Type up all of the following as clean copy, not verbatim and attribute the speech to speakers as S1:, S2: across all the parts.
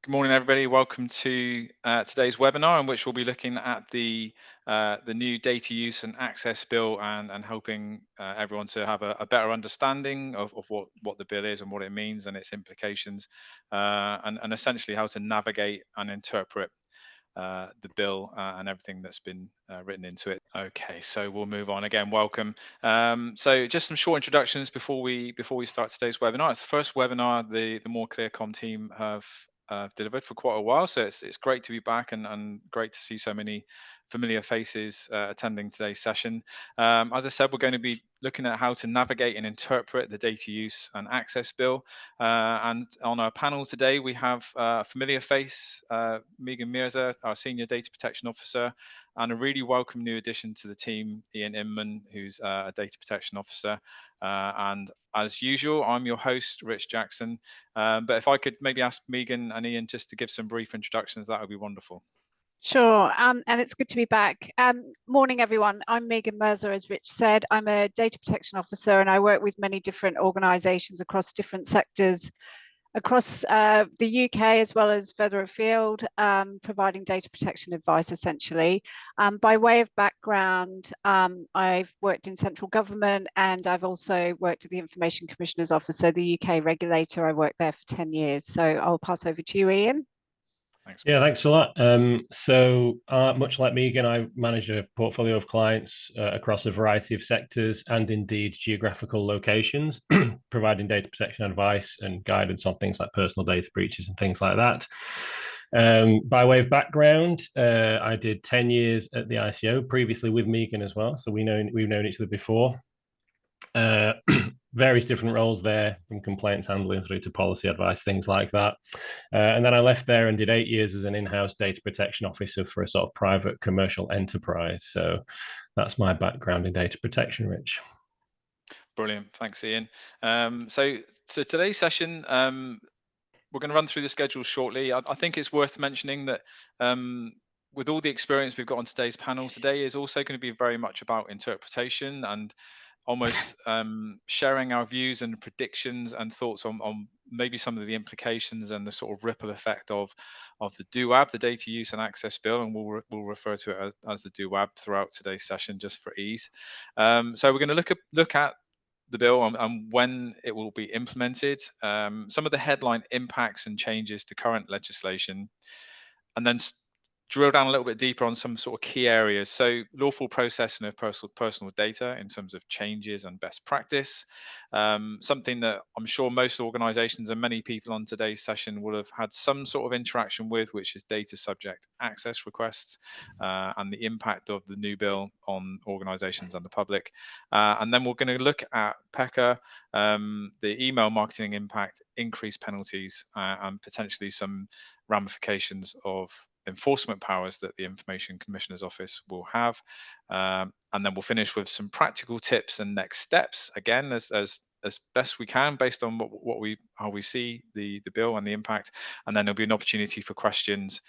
S1: Good morning, everybody. Welcome to today's webinar, in which we'll be looking at the new data use and access bill, and helping everyone to have a better understanding of what the bill is and what it means and its implications, and essentially how to navigate and interpret the bill and everything that's been written into it. Okay, so we'll move on. Again, welcome. So just some short introductions before we start today's webinar. It's the first webinar the More Clear.com team have delivered for quite a while, so it's great to be back, and great to see so many familiar faces attending today's session. As I said, we're going to be looking at how to navigate and interpret the data use and access bill. And on our panel today, we have a familiar face, Meagan Mirza, our Senior Data Protection Officer, and a really welcome new addition to the team, Inman, who's a Data Protection Officer. And as usual, I'm your host, Rich Jackson. But if I could maybe ask Meagan and Ian just to give some brief introductions, that would be wonderful.
S2: Sure, and it's good to be back. Morning, everyone. I'm Meagan Mirza, as Rich said. I'm a data protection officer, and I work with many different organisations across different sectors, across the UK as well as further afield, providing data protection advice, essentially. By way of background, I've worked in central government, and I've also worked at the Information Commissioner's Office, so the UK regulator. I worked there for 10 years. So I'll pass over to you, Ian.
S3: Thanks. Yeah, thanks a lot. Much like Meagan, I manage a portfolio of clients across a variety of sectors and indeed geographical locations, providing data protection advice and guidance on things like personal data breaches and things like that. By way of background, I did 10 years at the ICO, previously with Meagan as well. So we've known each other before. Various different roles there, from complaints handling through to policy advice, things like that. And then I left there and did 8 years as an in-house data protection officer for a sort of private commercial enterprise. So that's my background in data protection, Rich.
S1: Brilliant. Thanks, Ian. So today's session, we're going to run through the schedule shortly. I think it's worth mentioning that with all the experience we've got on today's panel, today is also going to be very much about interpretation and almost sharing our views and predictions and thoughts on maybe some of the implications and the sort of ripple effect of the DWAB, the Data Use and Access Bill, and we'll refer to it as the DWAB throughout today's session just for ease. So we're going to look at the bill and when it will be implemented, some of the headline impacts and changes to current legislation, and then drill down a little bit deeper on some sort of key areas. So lawful processing of personal data in terms of changes and best practice, something that I'm sure most organizations and many people on today's session will have had some sort of interaction with, which is data subject access requests, and the impact of the new bill on organizations and the public. And then we're going to look at PECA, the email marketing impact, increased penalties, and potentially some ramifications of enforcement powers that the Information Commissioner's Office will have. And then we'll finish with some practical tips and next steps, again, as best we can, based on how we see the bill and the impact. And then there'll be an opportunity for questions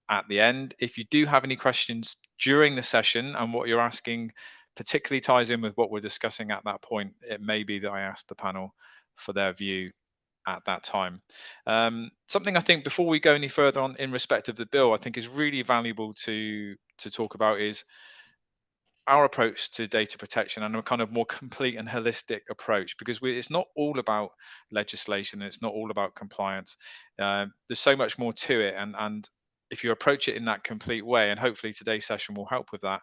S1: at the end. If you do have any questions during the session and what you're asking particularly ties in with what we're discussing at that point, it may be that I ask the panel for their view at that time. Something I think before we go any further on in respect of the bill, I think is really valuable to talk about is our approach to data protection and a kind of more complete and holistic approach, because it's not all about legislation, it's not all about compliance. There's so much more to it, and if you approach it in that complete way, and hopefully today's session will help with that,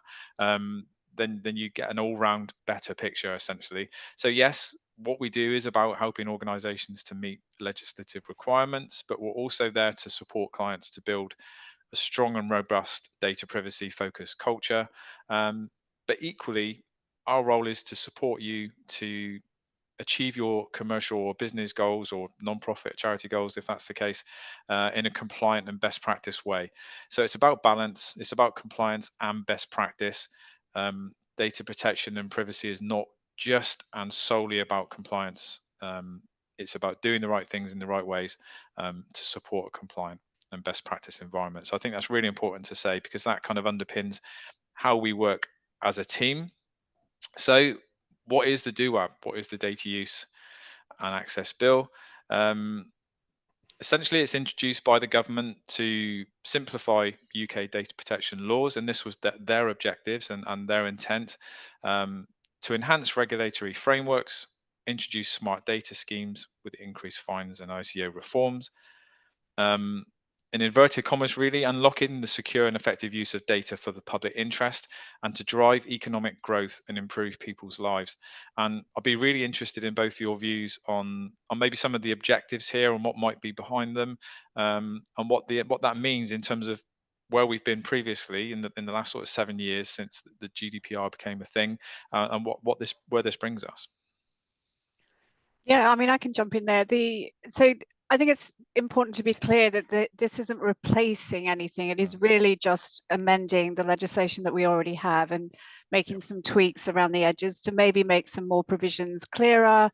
S1: then you get an all-round better picture, essentially. So yes, what we do is about helping organizations to meet legislative requirements, but we're also there to support clients to build a strong and robust data privacy focused culture. But equally, our role is to support you to achieve your commercial or business goals or non-profit charity goals, if that's the case, in a compliant and best practice way. So it's about balance, it's about compliance and best practice. Data protection and privacy is not just and solely about compliance. It's about doing the right things in the right ways to support a compliant and best practice environment. So I think that's really important to say, because that kind of underpins how we work as a team. So what is the DWAB? What is the Data Use and Access Bill? Essentially, it's introduced by the government to simplify UK data protection laws, and this was their objectives and their intent, to enhance regulatory frameworks, introduce smart data schemes with increased fines and ICO reforms, in inverted commas, really unlocking the secure and effective use of data for the public interest and to drive economic growth and improve people's lives. And I'd be really interested in both your views on maybe some of the objectives here and what might be behind them, and what that means in terms of where we've been previously in the last sort of 7 years since the GDPR became a thing, and where this brings us.
S2: Yeah, I mean, I can jump in there. So I think it's important to be clear that this isn't replacing anything. It is really just amending the legislation that we already have and making some tweaks around the edges to maybe make some more provisions clearer,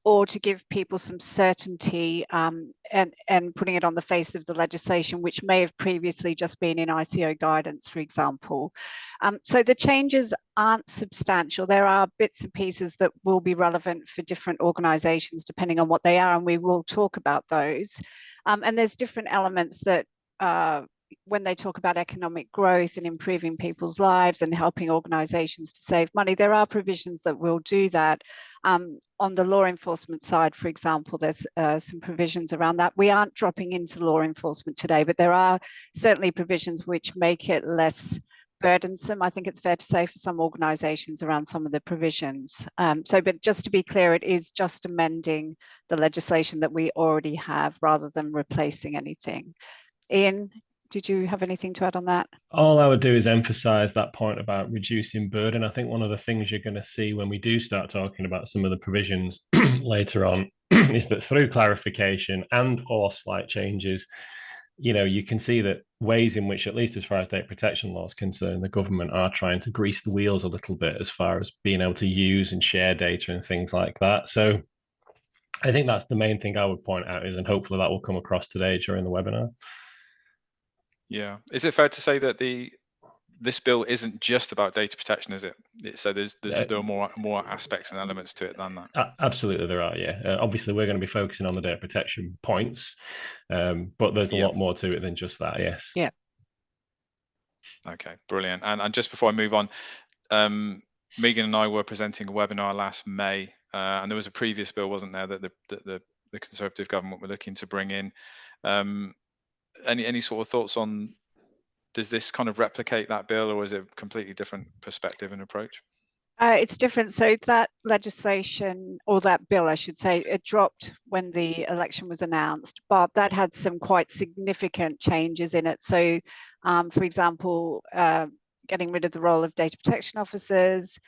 S2: or to give people some certainty, and putting it on the face of the legislation, which may have previously just been in ICO guidance, for example. So the changes aren't substantial. There are bits and pieces that will be relevant for different organizations depending on what they are, and we will talk about those. And there's different elements that when they talk about economic growth and improving people's lives and helping organizations to save money, there are provisions that will do that. On the law enforcement side, for example, there's some provisions around that. We aren't dropping into law enforcement today, but there are certainly provisions which make it less burdensome, I think it's fair to say, for some organizations around some of the provisions. But just to be clear, it is just amending the legislation that we already have rather than replacing anything. Ian, did you have anything to add on that?
S3: All I would do is emphasize that point about reducing burden. I think one of the things you're going to see when we do start talking about some of the provisions later on is that through clarification and or slight changes, you can see that ways in which, at least as far as data protection law is concerned, the government are trying to grease the wheels a little bit as far as being able to use and share data and things like that. So I think that's the main thing I would point out is, and hopefully that will come across today during the webinar.
S1: Yeah. Is it fair to say that this bill isn't just about data protection, is it? So there are more aspects and elements to it than that.
S3: Absolutely, there are. Yeah, obviously we're going to be focusing on the data protection points, but there's a lot more to it than just that. Yes.
S2: Yeah.
S1: Okay, brilliant. And just before I move on, Meagan and I were presenting a webinar last May, and there was a previous bill, wasn't there, that the Conservative government were looking to bring in. Any sort of thoughts on, does this kind of replicate that bill, or is it a completely different perspective and approach?
S2: It's different. So that legislation, or that bill, I should say, it dropped when the election was announced, but that had some quite significant changes in it. So, for example, getting rid of the role of data protection officers,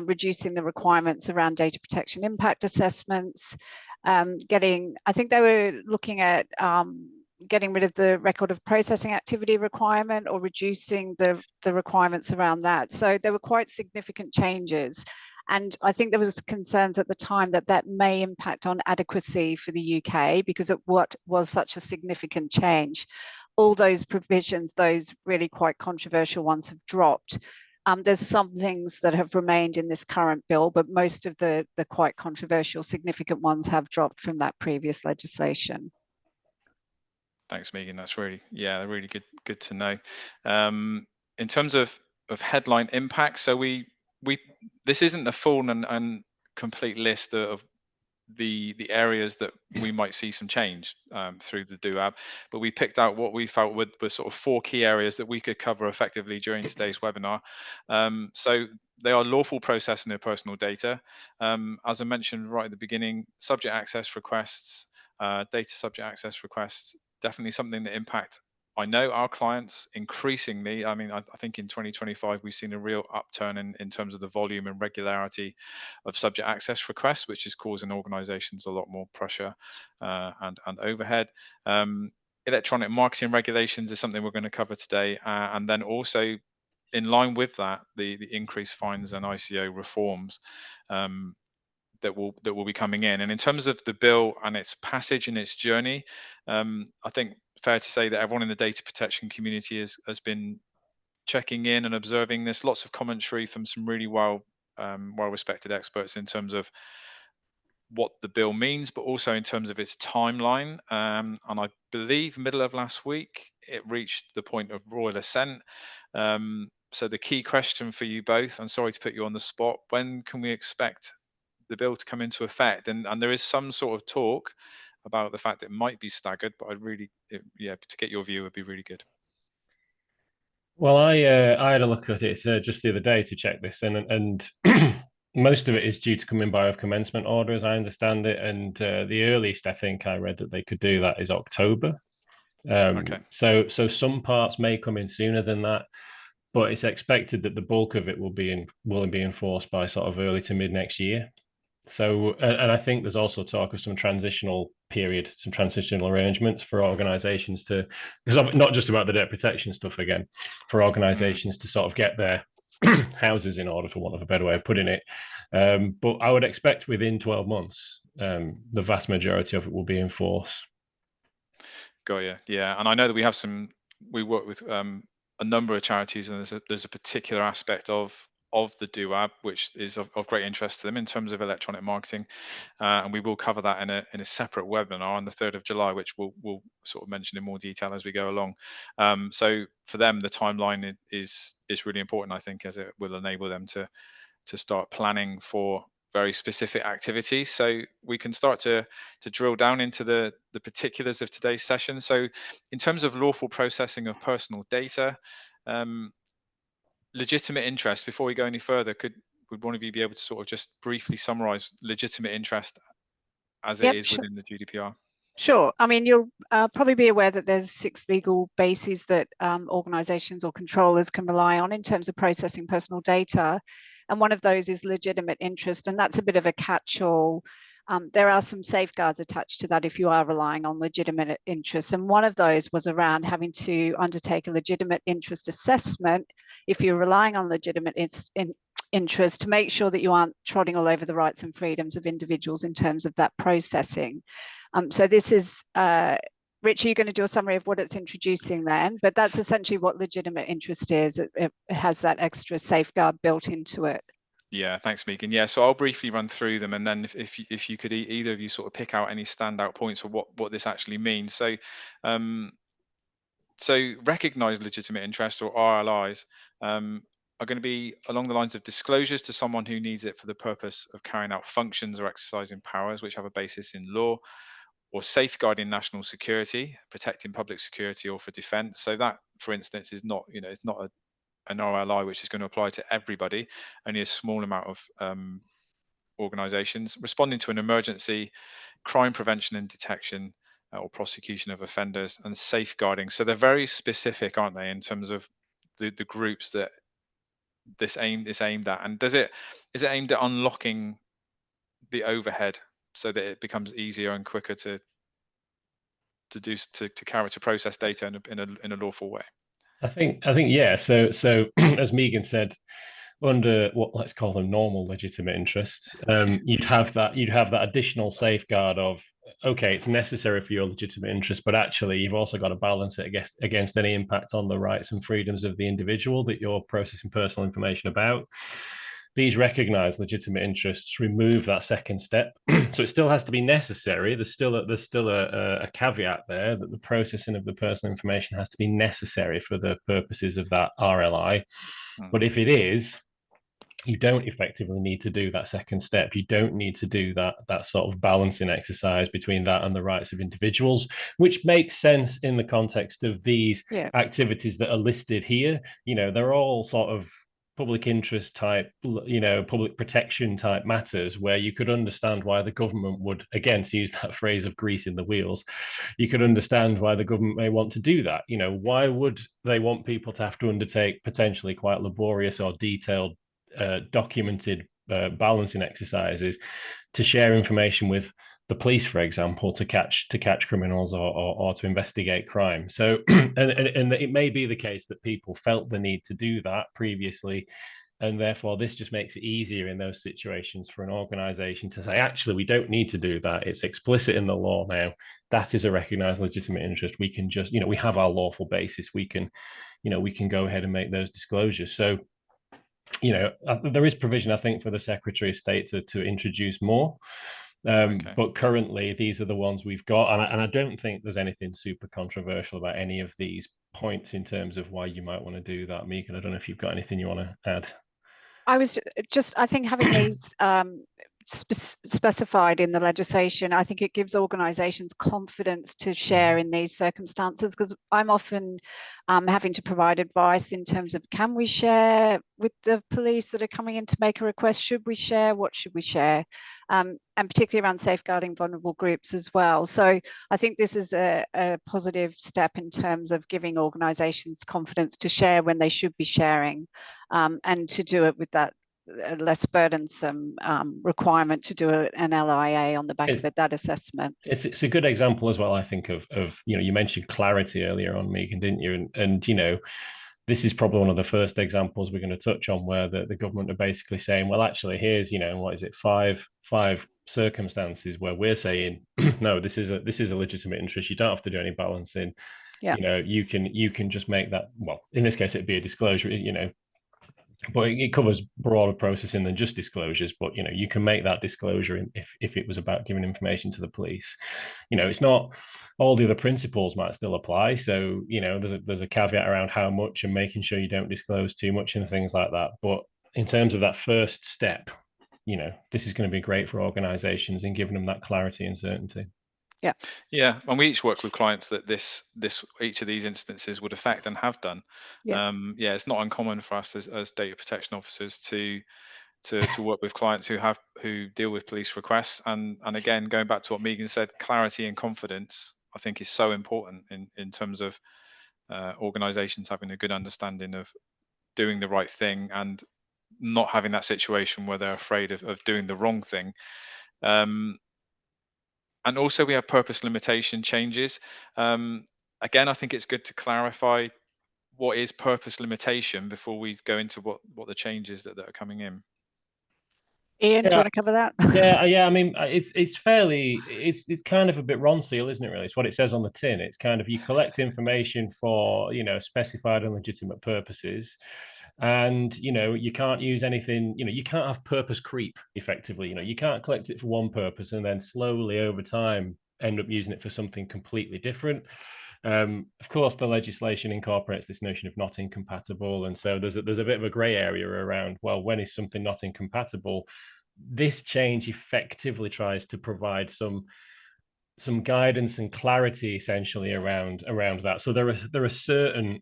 S2: reducing the requirements around data protection impact assessments, I think they were looking at getting rid of the record of processing activity requirement or reducing the requirements around that. So there were quite significant changes. And I think there was concerns at the time that may impact on adequacy for the UK because of what was such a significant change. All those provisions, those really quite controversial ones, have dropped. There's some things that have remained in this current bill, but most of the quite controversial, significant ones have dropped from that previous legislation.
S1: Thanks, Meagan. That's really good to know. In terms of headline impact, so this isn't a full and complete list of the areas that we might see some change through the DUAB, but we picked out what we felt were sort of 4 key areas that we could cover effectively during today's webinar. So they are lawful processing of personal data. As I mentioned right at the beginning, subject access requests, data subject access requests, definitely something that impact, I know, our clients increasingly. I mean, I think in 2025, we've seen a real upturn in terms of the volume and regularity of subject access requests, which is causing organizations a lot more pressure and overhead. Electronic marketing regulations is something we're going to cover today. And then also, in line with that, the increased fines and ICO reforms that will be coming in. And in terms of the bill and its passage and its journey, I think fair to say that everyone in the data protection community has been checking in and observing this. Lots of commentary from some really well respected experts in terms of what the bill means, but also in terms of its timeline. And I believe middle of last week, it reached the point of royal assent. So the key question for you both, I'm sorry to put you on the spot, when can we expect the bill to come into effect? And there is some sort of talk about the fact it might be staggered, but I'd really, yeah, to get your view would be really good.
S3: Well, I had a look at it just the other day to check this, and most of it is due to come in by a commencement order, as I understand it. And the earliest I think I read that they could do that is October.
S1: Okay.
S3: So some parts may come in sooner than that, but it's expected that the bulk of it will be enforced by sort of early to mid next year. So, and I think there's also talk of some transitional period, some transitional arrangements for organisations to, because not just about the debt protection stuff again, for organisations to sort of get their houses in order, for want of a better way of putting it. But I would expect within 12 months, the vast majority of it will be in force.
S1: Got you. Yeah, and I know that we work with a number of charities, and there's a particular aspect of the DUAB which is of great interest to them in terms of electronic marketing, and we will cover that in a separate webinar on the 3rd of July, which we'll sort of mention in more detail as we go along. So for them, the timeline is really important, I think, as it will enable them to start planning for very specific activities. So we can start to drill down into the particulars of today's session. So in terms of lawful processing of personal data, legitimate interest, before we go any further, would one of you be able to sort of just briefly summarize legitimate interest as it is within the GDPR?
S2: Sure. I mean, you'll probably be aware that there's 6 legal bases that organizations or controllers can rely on in terms of processing personal data. And one of those is legitimate interest, and that's a bit of a catch-all. There are some safeguards attached to that if you are relying on legitimate interest. And one of those was around having to undertake a legitimate interest assessment if you're relying on legitimate interest, to make sure that you aren't trotting all over the rights and freedoms of individuals in terms of that processing. So this is, Rich, are you going to do a summary of what it's introducing then? But that's essentially what legitimate interest is. It has that extra safeguard built into it.
S1: Yeah, thanks, Meagan. Yeah, so I'll briefly run through them, and then if you could either of you sort of pick out any standout points for what this actually means. So, recognized legitimate interest, or RLIs, are going to be along the lines of disclosures to someone who needs it for the purpose of carrying out functions or exercising powers which have a basis in law, or safeguarding national security, protecting public security, or for defense. So that, for instance, is not, it's not an RLI which is going to apply to everybody, only a small amount of organizations. Responding to an emergency, crime prevention and detection, or prosecution of offenders, and safeguarding. So they're very specific, aren't they, in terms of the groups that this is aimed at. And is it aimed at unlocking the overhead so that it becomes easier and quicker to process data in a lawful way?
S3: I think yeah. So as Meagan said, under what, let's call them, normal legitimate interests, you'd have that additional safeguard of, okay, it's necessary for your legitimate interest, but actually you've also got to balance it against any impact on the rights and freedoms of the individual that you're processing personal information about. These recognized legitimate interests remove that second step. So it still has to be necessary. There's still a caveat there that the processing of the personal information has to be necessary for the purposes of that RLI. But if it is, you don't effectively need to do that second step. You don't need to do that sort of balancing exercise between that and the rights of individuals, which makes sense in the context of these activities that are listed here. They're all sort of public interest type, public protection type matters, where you could understand why the government would, again, to use that phrase of greasing the wheels, you could understand why the government may want to do that. Why would they want people to have to undertake potentially quite laborious or detailed documented balancing exercises to share information with the police, for example, to catch criminals or to investigate crime? So and it may be the case that people felt the need to do that previously, and therefore this just makes it easier in those situations for an organization to say, actually, we don't need to do that. It's explicit in the law now. That is a recognized legitimate interest. We can just, we have our lawful basis. We can go ahead and make those disclosures. So there is provision, I think, for the Secretary of State to introduce more.
S1: Okay.
S3: But currently, these are the ones we've got, and I don't think there's anything super controversial about any of these points in terms of why you might want to do that. Meagan, I don't know if you've got anything you want to add.
S2: I think having these specified in the legislation, I think it gives organisations confidence to share in these circumstances, because I'm often having to provide advice in terms of, can we share with the police that are coming in to make a request? Should we share? What should we share? And particularly around safeguarding vulnerable groups as well. So I think this is a positive step in terms of giving organisations confidence to share when they should be sharing, and to do it with that less burdensome requirement to do an LIA on the back of that assessment.
S3: It's a good example as well, I think, of you mentioned clarity earlier on, Meagan, didn't you? And this is probably one of the first examples we're going to touch on where the government are basically saying, well, actually, here's what is it, five circumstances where we're saying, no, this is a legitimate interest. You don't have to do any balancing.
S2: Yeah.
S3: You can just make that. Well, in this case, it'd be a disclosure. But it covers broader processing than just disclosures. But you can make that disclosure if it was about giving information to the police. It's not all the other principles might still apply. So there's a caveat around how much and making sure you don't disclose too much and things like that. But in terms of that first step, this is going to be great for organizations in giving them that clarity and certainty.
S1: Yeah, and we each work with clients that each of these instances would affect and have done. Yeah, it's not uncommon for us as data protection officers to work with clients who deal with police requests. And again, going back to what Meagan said, clarity and confidence, I think, is so important in terms of organizations having a good understanding of doing the right thing and not having that situation where they're afraid of doing the wrong thing. And also we have purpose limitation changes. Again, I think it's good to clarify what is purpose limitation before we go into what the changes that are coming in.
S2: Ian, do you want to cover that?
S3: Yeah. I mean, it's kind of a bit Ronseal, isn't it? Really, it's what it says on the tin. It's kind of, you collect information for specified and legitimate purposes, and you can't use anything. You can't have purpose creep. Effectively, you can't collect it for one purpose and then slowly over time end up using it for something completely different. Of course, the legislation incorporates this notion of not incompatible, and so there's a bit of a grey area around, well, when is something not incompatible? This change effectively tries to provide some guidance and clarity essentially around that. So there are certain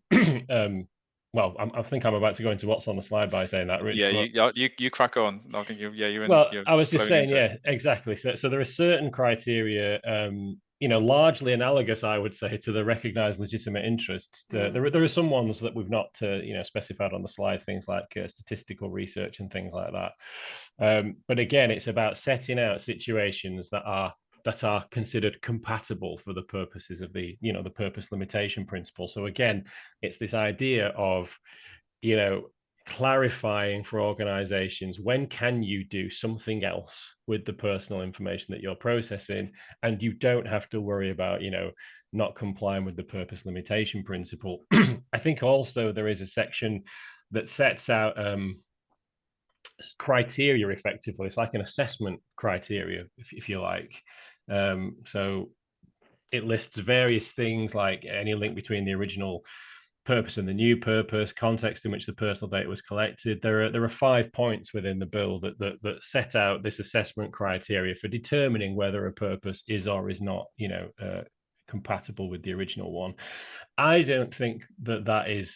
S3: well, I think I'm about to go into what's on the slide by saying that, Rich.
S1: Yeah, you crack on. I think you're in.
S3: Well,
S1: you're
S3: I was just saying, yeah,
S1: it.
S3: exactly. So there are certain criteria, largely analogous, I would say, to the recognised legitimate interests. There are some ones that we've not, specified on the slide, things like statistical research and things like that. But again, it's about setting out situations that are considered compatible for the purposes of the purpose limitation principle. So again, it's this idea of clarifying for organizations, when can you do something else with the personal information that you're processing, and you don't have to worry about not complying with the purpose limitation principle. I think also there is a section that sets out criteria. Effectively, it's like an assessment criteria, if you like. So it lists various things, like any link between the original purpose and the new purpose, context in which the personal data was collected. There are 5 points within the bill that set out this assessment criteria for determining whether a purpose is or is not compatible with the original one. I don't think that is.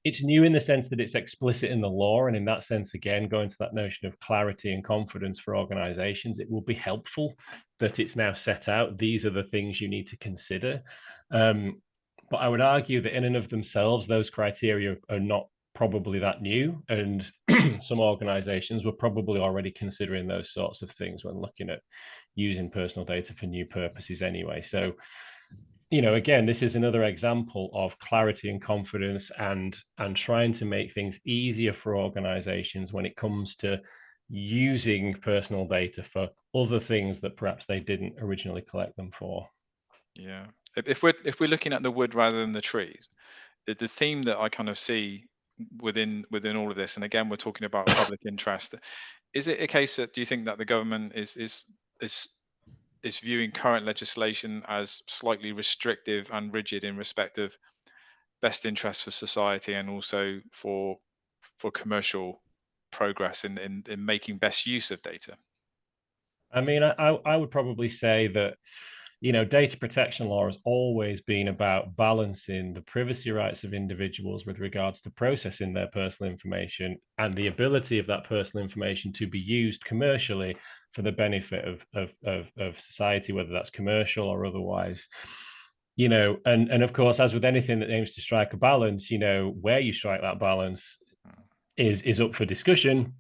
S3: It's new in the sense that it's explicit in the law, and in that sense, again, going to that notion of clarity and confidence for organizations, it will be helpful that it's now set out. These are the things you need to consider. But I would argue that in and of themselves, those criteria are not probably that new, and some organizations were probably already considering those sorts of things when looking at using personal data for new purposes anyway. So again, this is another example of clarity and confidence and trying to make things easier for organizations when it comes to using personal data for other things that perhaps they didn't originally collect them for.
S1: Yeah. If we're looking at the wood rather than the trees, the theme that I kind of see within all of this, and again, we're talking about public interest, is it a case that, do you think that the government is viewing current legislation as slightly restrictive and rigid in respect of best interest for society and also for commercial progress in making best use of data?
S3: I mean, I would probably say that, you know, data protection law has always been about balancing the privacy rights of individuals with regards to processing their personal information and the ability of that personal information to be used commercially for the benefit of society, whether that's commercial or otherwise. You know, and of course, as with anything that aims to strike a balance, you know, where you strike that balance is up for discussion.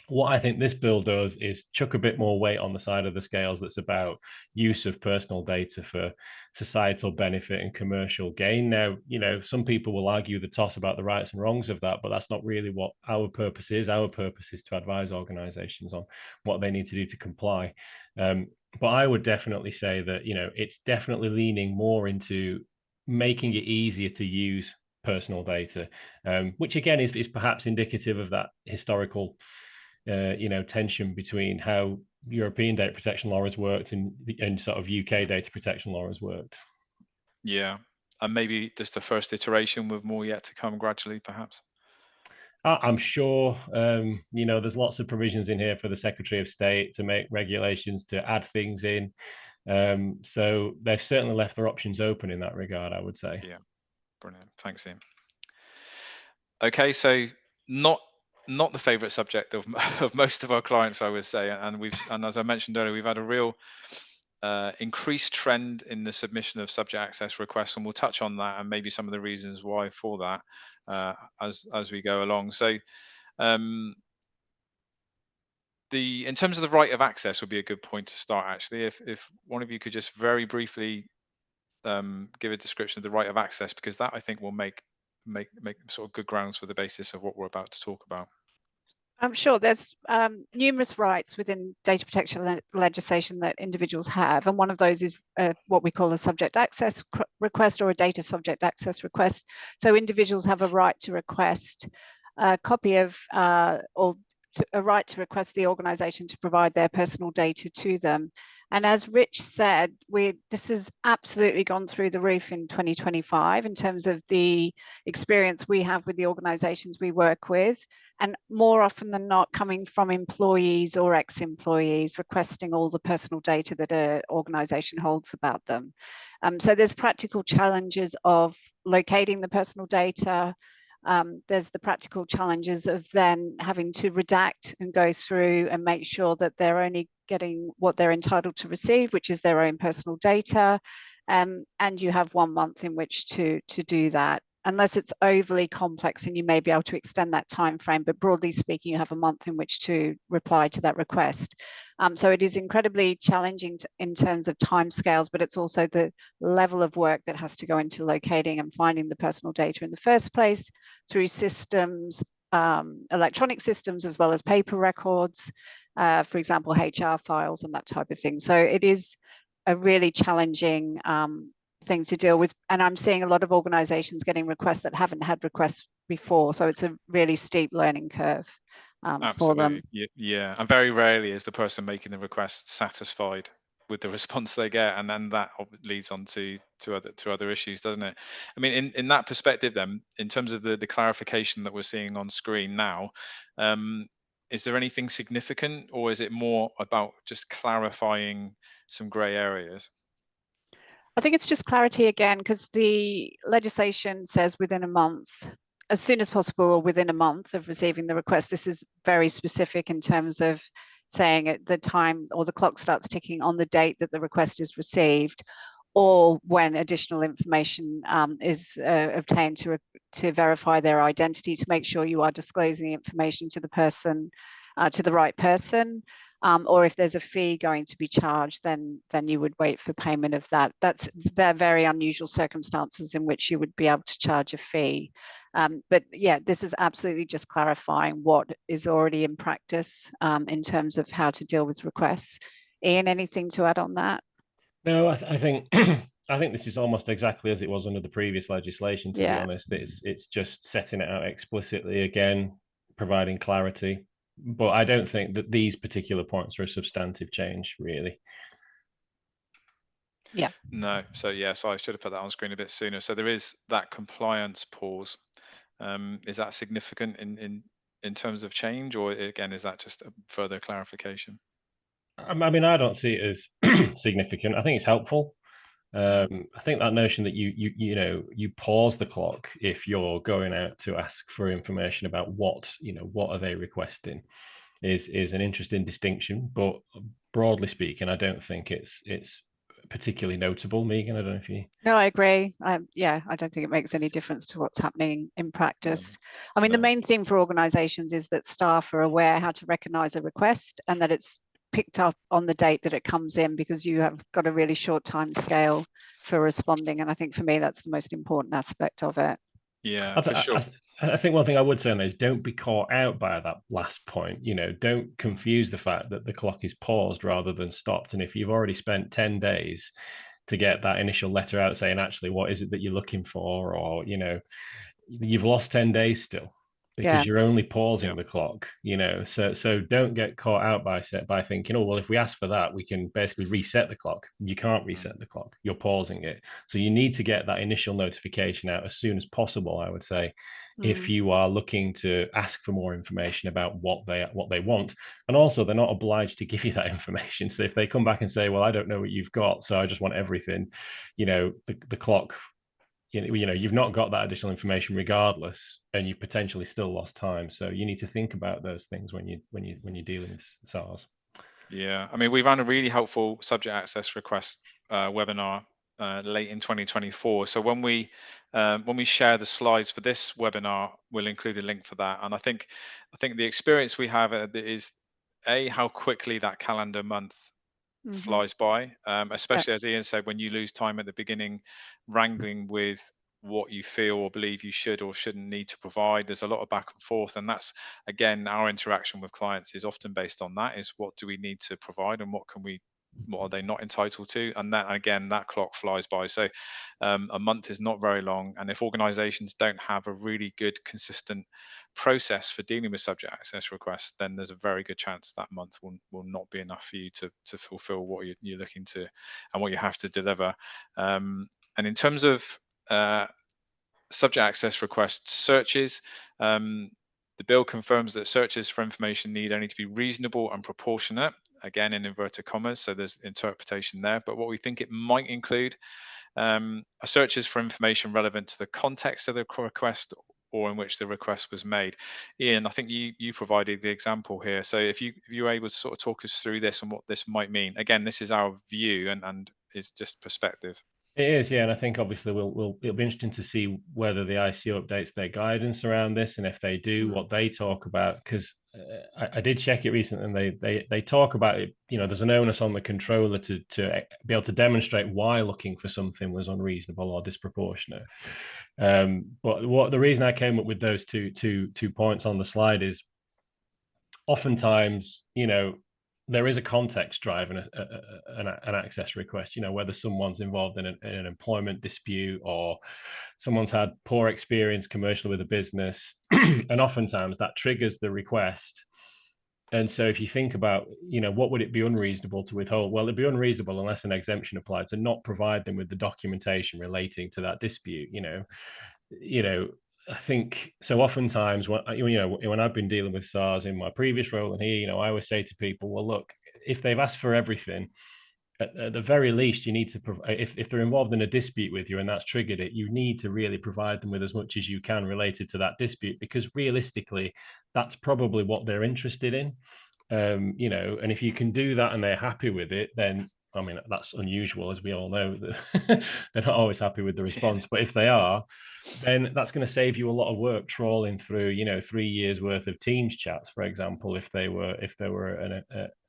S3: What I think this bill does is chuck a bit more weight on the side of the scales that's about use of personal data for societal benefit and commercial gain. Now, you know, some people will argue the toss about the rights and wrongs of that, but that's not really what our purpose is. Our purpose is to advise organizations on what they need to do to comply. But I would definitely say that, you know, it's definitely leaning more into making it easier to use personal data, which again is perhaps indicative of that historical you know, tension between how European data protection law has worked and sort of UK data protection law has worked.
S1: Yeah, and maybe just the first iteration with more yet to come gradually, perhaps.
S3: I'm sure, you know, there's lots of provisions in here for the Secretary of State to make regulations to add things in. So they've certainly left their options open in that regard, I would say.
S1: Yeah, brilliant. Thanks, Ian. Okay, so not the favorite subject of of most of our clients, I would say, and as I mentioned earlier, we've had a real increased trend in the submission of subject access requests, and we'll touch on that and maybe some of the reasons why for that as we go along. So in terms of the right of access would be a good point to start, actually. If one of you could just very briefly give a description of the right of access, because that, I think, will make sort of good grounds for the basis of what we're about to talk about.
S2: I'm sure there's numerous rights within data protection legislation that individuals have, and one of those is what we call a subject access request or a data subject access request. So individuals have a right to request a copy of or a right to request the organization to provide their personal data to them. And as Rich said, this has absolutely gone through the roof in 2025 in terms of the experience we have with the organizations we work with, and more often than not coming from employees or ex-employees requesting all the personal data that an organization holds about them. So there's practical challenges of locating the personal data. There's the practical challenges of then having to redact and go through and make sure that they're only getting what they're entitled to receive, which is their own personal data. And you have 1 month in which to do that, unless it's overly complex, and you may be able to extend that time frame. But broadly speaking, you have a month in which to reply to that request. So it is incredibly challenging in terms of timescales, but it's also the level of work that has to go into locating and finding the personal data in the first place through systems, electronic systems, as well as paper records, for example, HR files and that type of thing. So it is a really challenging thing to deal with. And I'm seeing a lot of organizations getting requests that haven't had requests before. So it's a really steep learning curve for them.
S1: Yeah. And very rarely is the person making the request satisfied with the response they get. And then that leads on to other issues, doesn't it? I mean, in that perspective, then, in terms of the clarification that we're seeing on screen now, is there anything significant, or is it more about just clarifying some gray areas?
S2: I think it's just clarity again, because the legislation says within a month, as soon as possible, or within a month of receiving the request. This is very specific in terms of saying at the time, or the clock starts ticking on the date that the request is received, or when additional information is obtained to verify their identity, to make sure you are disclosing the information to the person, to the right person. Or if there's a fee going to be charged, then you would wait for payment of that. They're very unusual circumstances in which you would be able to charge a fee. But yeah, this is absolutely just clarifying what is already in practice in terms of how to deal with requests. Ian, anything to add on that?
S3: No, I think I think this is almost exactly as it was under the previous legislation, to be honest. It's just setting it out explicitly again, providing clarity. but I don't think that these particular points are a substantive change, really.
S2: Yeah.
S1: No. So yes, I should have put that on screen a bit sooner. So there is that compliance pause. Is that significant in terms of change, or again, is that just a further clarification?
S3: I mean, I don't see it as significant. I think it's helpful. I think that notion that you pause the clock if you're going out to ask for information about what are they requesting is an interesting distinction. But broadly speaking, I don't think it's particularly notable. Meagan, I don't know if you.
S2: No, I agree. Yeah, I don't think it makes any difference to what's happening in practice. I mean,
S1: No.
S2: the main thing for organisations is that staff are aware how to recognise a request and that it's picked up on the date that it comes in, because you have got a really short time scale for responding. And I think for me, that's the most important aspect of it.
S1: Yeah, for sure.
S3: I think one thing I would say on this, don't be caught out by that last point. Don't confuse the fact that the clock is paused rather than stopped. And if you've already spent 10 days to get that initial letter out saying, actually, what is it that you're looking for? Or, you've lost 10 days still, because you're only pausing the clock, so don't get caught out by thinking, oh, well, if we ask for that, we can basically reset the clock. You can't reset the clock, you're pausing it. So you need to get that initial notification out as soon as possible, I would say, if you are looking to ask for more information about what they want. And also, they're not obliged to give you that information. So if they come back and say, well, I don't know what you've got, so I just want everything, the clock, you've not got that additional information regardless, and you potentially still lost time. So you need to think about those things when you're dealing with SARs.
S1: Yeah, I mean, we ran a really helpful subject access request webinar late in 2024. So when we share the slides for this webinar, we'll include a link for that. And I think the experience we have is how quickly that calendar month flies by, especially as Ian said, when you lose time at the beginning wrangling with what you feel or believe you should or shouldn't need to provide. There's a lot of back and forth, and that's, again, our interaction with clients is often based on that, is what do we need to provide and what are they not entitled to. And that, again, that clock flies by. So a month is not very long, and if organizations don't have a really good consistent process for dealing with subject access requests, then there's a very good chance that month will not be enough for you to fulfill what you're looking to and what you have to deliver. And in terms of subject access request searches, the bill confirms that searches for information need only to be reasonable and proportionate, again in inverted commas, so there's interpretation there. But what we think it might include are searches for information relevant to the context of the request or in which the request was made. Ian, I think you provided the example here. So if you're able to sort of talk us through this and what this might mean. Again, this is our view and it's just perspective.
S3: It is, yeah, and I think obviously it'll be interesting to see whether the ICO updates their guidance around this, and if they do, what they talk about. Because I did check it recently, and they talk about it. There's an onus on the controller to be able to demonstrate why looking for something was unreasonable or disproportionate. But the reason I came up with those two points on the slide is oftentimes, there is a context driving an access request, whether someone's involved in an employment dispute or someone's had poor experience commercially with a business. And oftentimes that triggers the request. And so if you think about, what would it be unreasonable to withhold? Well, it'd be unreasonable unless an exemption applied to not provide them with the documentation relating to that dispute. I think so. Oftentimes, when I've been dealing with SARs in my previous role and here, I always say to people, well, look, if they've asked for everything, at the very least, you need to if they're involved in a dispute with you and that's triggered it, you need to really provide them with as much as you can related to that dispute, because realistically, that's probably what they're interested in. And if you can do that and they're happy with it, then I mean, that's unusual, as we all know, that they're not always happy with the response. But if they are, then that's going to save you a lot of work trawling through, 3 years worth of Teams chats, for example, if they were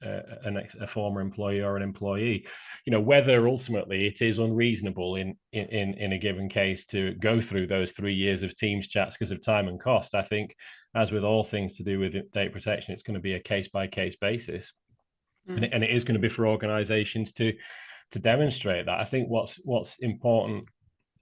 S3: a former employee or an employee. Whether ultimately it is unreasonable in a given case to go through those 3 years of Teams chats because of time and cost. I think, as with all things to do with data protection, it's going to be a case by case basis. And it is going to be for organizations to demonstrate that. I think what's important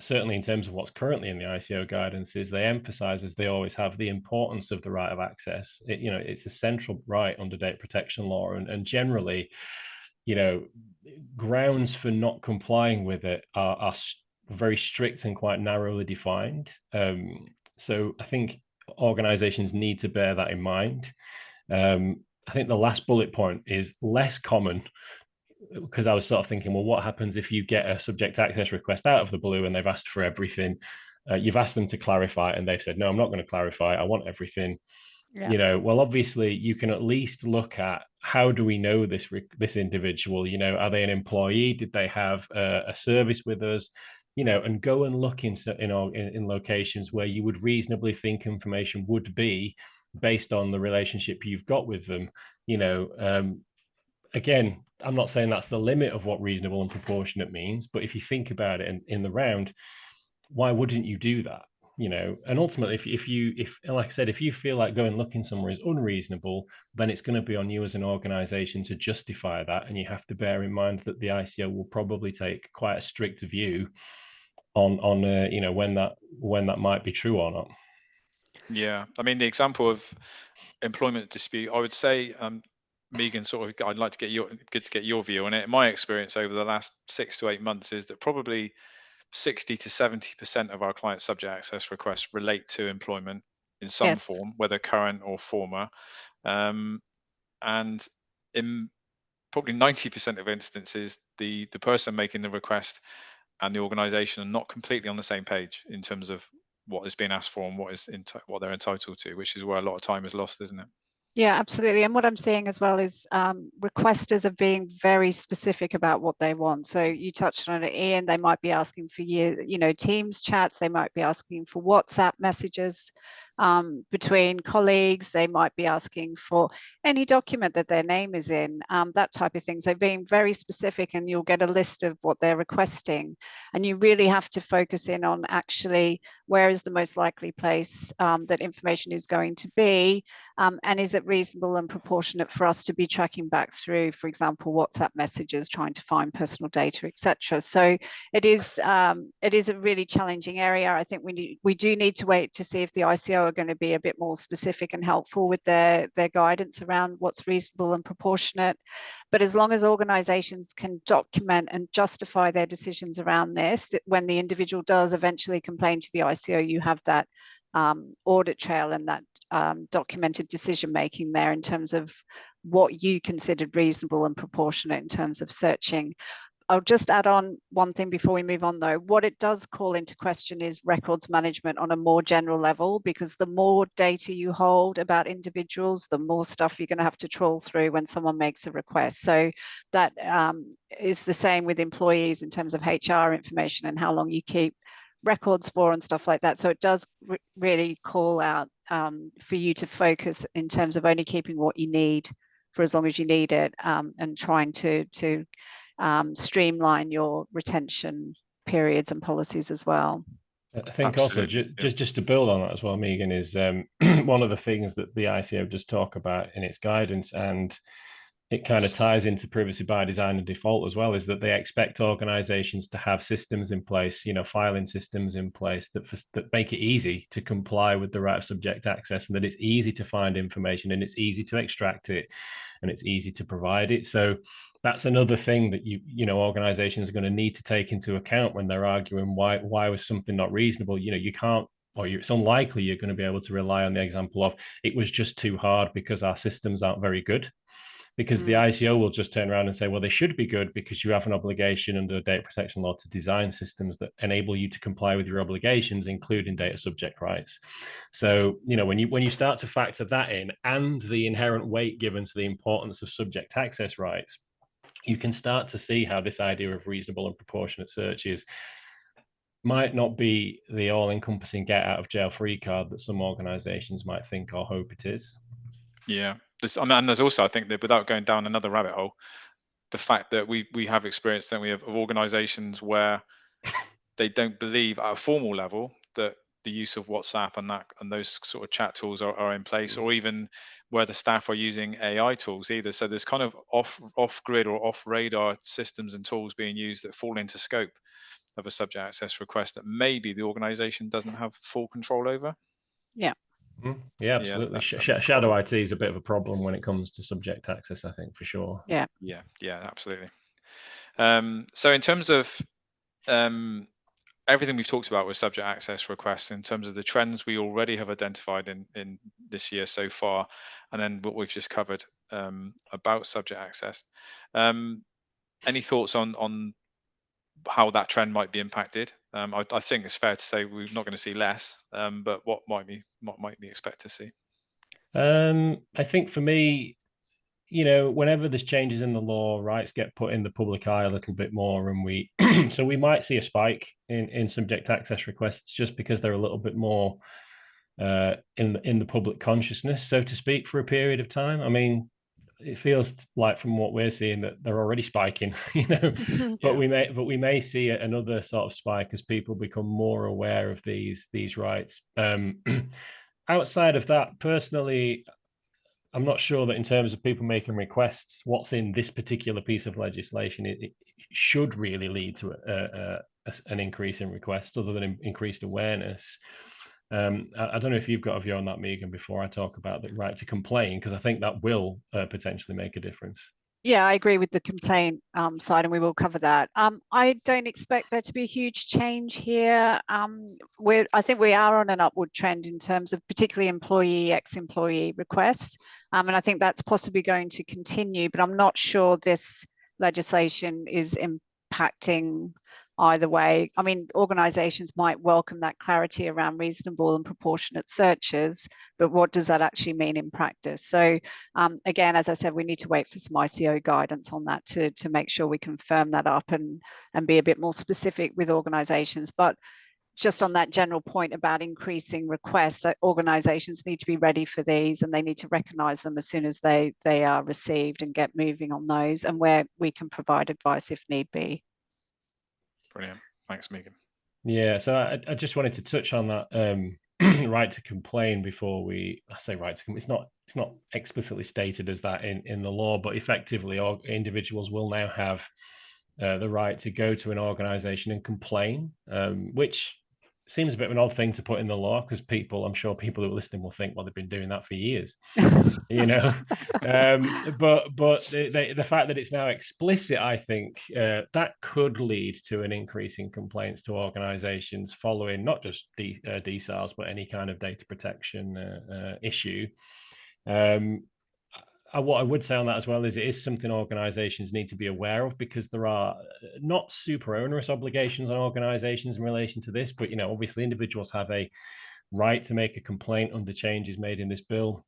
S3: certainly in terms of what's currently in the ICO guidance, is they emphasize, as they always have, the importance of the right of access. It's a central right under data protection law, and generally, grounds for not complying with it are very strict and quite narrowly defined. So I think organizations need to bear that in mind. I think the last bullet point is less common, because I was sort of thinking, well, what happens if you get a subject access request out of the blue and they've asked for everything? You've asked them to clarify and they've said, no, I'm not going to clarify. I want everything.
S2: Yeah.
S3: Well, obviously you can at least look at, how do we know this individual? Are they an employee? Did they have a service with us? And go and look in locations where you would reasonably think information would be, based on the relationship you've got with them. Again, I'm not saying that's the limit of what reasonable and proportionate means, but if you think about it in the round, why wouldn't you do that? And ultimately, if like I said, if you feel like going looking somewhere is unreasonable, then it's going to be on you as an organization to justify that, and you have to bear in mind that the ICO will probably take quite a strict view on when that might be true or not.
S1: Yeah, I mean, the example of employment dispute, I would say, Meagan, I'd like to get your view on it. My experience over the last 6 to 8 months is that probably 60 to 70% of our client subject access requests relate to employment in some
S2: Yes.
S1: form, whether current or former. And in probably 90% of instances, the person making the request and the organization are not completely on the same page in terms of what is being asked for and what they're entitled to, which is where a lot of time is lost, isn't it?
S2: Yeah, absolutely. And what I'm seeing as well is requesters are being very specific about what they want. So you touched on it, Ian. They might be asking for Teams chats. They might be asking for WhatsApp messages between colleagues. They might be asking for any document that their name is in, that type of thing. So being very specific, and you'll get a list of what they're requesting. And you really have to focus in on actually where is the most likely place that information is going to be. And is it reasonable and proportionate for us to be tracking back through, for example, WhatsApp messages, trying to find personal data, etc. So it is a really challenging area. I think we do need to wait to see if the ICO are going to be a bit more specific and helpful with their guidance around what's reasonable and proportionate. But as long as organizations can document and justify their decisions around this, that when the individual does eventually complain to the ICO, you have that audit trail and that documented decision making there in terms of what you considered reasonable and proportionate in terms of searching. I'll just add on one thing before we move on, though. What it does call into question is records management on a more general level, because the more data you hold about individuals, the more stuff you're going to have to trawl through when someone makes a request. So that is the same with employees in terms of HR information and how long you keep records for and stuff like that. So it does really call out for you to focus in terms of only keeping what you need for as long as you need it, and trying to streamline your retention periods and policies as well.
S3: I think
S1: Absolutely.
S3: also just to build on that as well, Meagan, is one of the things that the ICO does talk about in its guidance, and it kind of ties into privacy by design and default as well, is that they expect organizations to have systems in place, filing systems in place that make it easy to comply with the right of subject access, and that it's easy to find information and it's easy to extract it and it's easy to provide it. So that's another thing that organizations are going to need to take into account when they're arguing why was something not reasonable. You can't, or it's unlikely you're going to be able to rely on the example of it was just too hard because our systems aren't very good. Because the ICO will just turn around and say, well, they should be good because you have an obligation under data protection law to design systems that enable you to comply with your obligations, including data subject rights. So, when you start to factor that in, and the inherent weight given to the importance of subject access rights, you can start to see how this idea of reasonable and proportionate searches might not be the all-encompassing get out of jail free card that some organizations might think or hope it is.
S1: Yeah. And there's also, I think, that without going down another rabbit hole, the fact that we have experience, then we have, of organizations where they don't believe at a formal level that the use of WhatsApp and those sort of chat tools are in place, or even where the staff are using AI tools either. So there's kind of off grid or off radar systems and tools being used that fall into scope. of a subject access request that maybe the organization doesn't have full control over.
S2: Yeah.
S3: Yeah, absolutely.
S1: Yeah,
S3: Shadow IT is a bit of a problem when it comes to subject access, I think, for sure.
S2: Yeah.
S1: Absolutely. So in terms of everything we've talked about with subject access requests, in terms of the trends we already have identified in this year so far, and then what we've just covered about subject access, any thoughts on how that trend might be impacted? I think it's fair to say we're not going to see less, but what might we expect to see?
S3: I think for me, whenever there's changes in the law, rights get put in the public eye a little bit more, and we so we might see a spike in subject access requests just because they're a little bit more in the public consciousness, so to speak, for a period of time. I mean, it feels like from what we're seeing that they're already spiking, but we may see another sort of spike as people become more aware of these rights. Outside of that, personally, I'm not sure that in terms of people making requests, what's in this particular piece of legislation, it should really lead to an increase in requests, other than increased awareness. I don't know if you've got a view on that, Meagan, before I talk about the right to complain, because I think that will potentially make a difference.
S2: Yeah, I agree with the complaint side, and we will cover that. I don't expect there to be a huge change here. I think we are on an upward trend in terms of particularly employee, ex-employee requests. And I think that's possibly going to continue, but I'm not sure this legislation is impacting either way. I mean, organizations might welcome that clarity around reasonable and proportionate searches, but what does that actually mean in practice? So again, as I said, we need to wait for some ICO guidance on that to make sure we can firm that up and be a bit more specific with organizations. But just on that general point about increasing requests, organizations need to be ready for these, and they need to recognize them as soon as they are received and get moving on those, and where we can provide advice if need be.
S1: Brilliant. Thanks, Meagan.
S3: Yeah, so I just wanted to touch on that right to complain before I say right to complain. It's not explicitly stated as that in the law, but effectively individuals will now have the right to go to an organization and complain, which seems a bit of an odd thing to put in the law, because I'm sure people who are listening will think, well, they've been doing that for years. But the fact that it's now explicit, I think that could lead to an increase in complaints to organizations following not just DSARs, but any kind of data protection issue. What I would say on that as well is it is something organizations need to be aware of, because there are not super onerous obligations on organizations in relation to this, but obviously individuals have a right to make a complaint under changes made in this bill,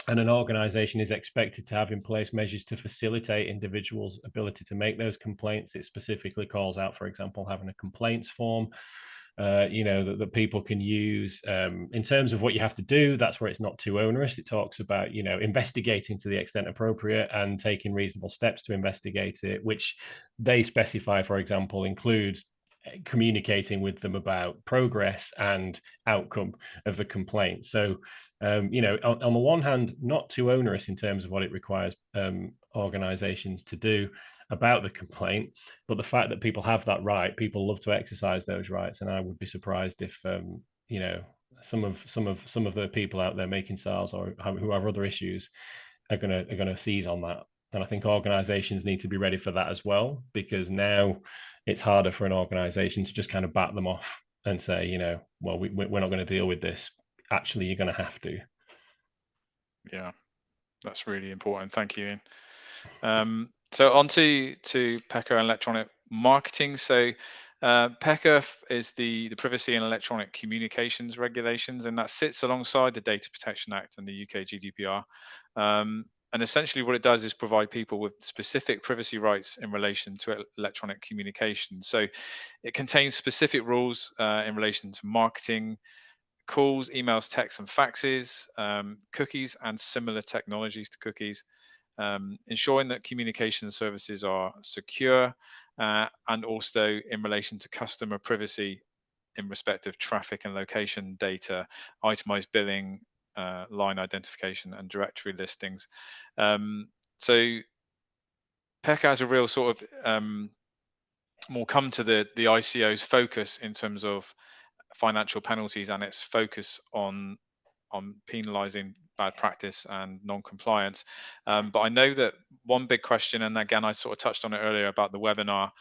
S3: and an organization is expected to have in place measures to facilitate individuals' ability to make those complaints. It specifically calls out, for example, having a complaints form that people can use. In terms of what you have to do, that's where it's not too onerous. It talks about investigating to the extent appropriate and taking reasonable steps to investigate it, which they specify, for example, includes communicating with them about progress and outcome of the complaint. So on the one hand, not too onerous in terms of what it requires organizations to do about the complaint, but the fact that people have that right, people love to exercise those rights, and I would be surprised if some of the people out there making SARs or who have other issues are gonna seize on that. And I think organizations need to be ready for that as well, because now it's harder for an organization to just kind of bat them off and say, well, we're not going to deal with this. Actually, you're going to have to.
S1: Yeah, that's really important. Thank you, Ian. So on to PECA and electronic marketing. So PECA is the Privacy and Electronic Communications Regulations, and that sits alongside the Data Protection Act and the UK GDPR. And essentially what it does is provide people with specific privacy rights in relation to electronic communication. So it contains specific rules in relation to marketing, calls, emails, texts, and faxes, cookies, and similar technologies to cookies, ensuring that communication services are secure, and also in relation to customer privacy in respect of traffic and location data, itemized billing, line identification, and directory listings. So PECA has a real sort of more come to the ICO's focus in terms of financial penalties and its focus on penalising bad practice and non-compliance. But I know that one big question, and again, I sort of touched on it earlier about the webinar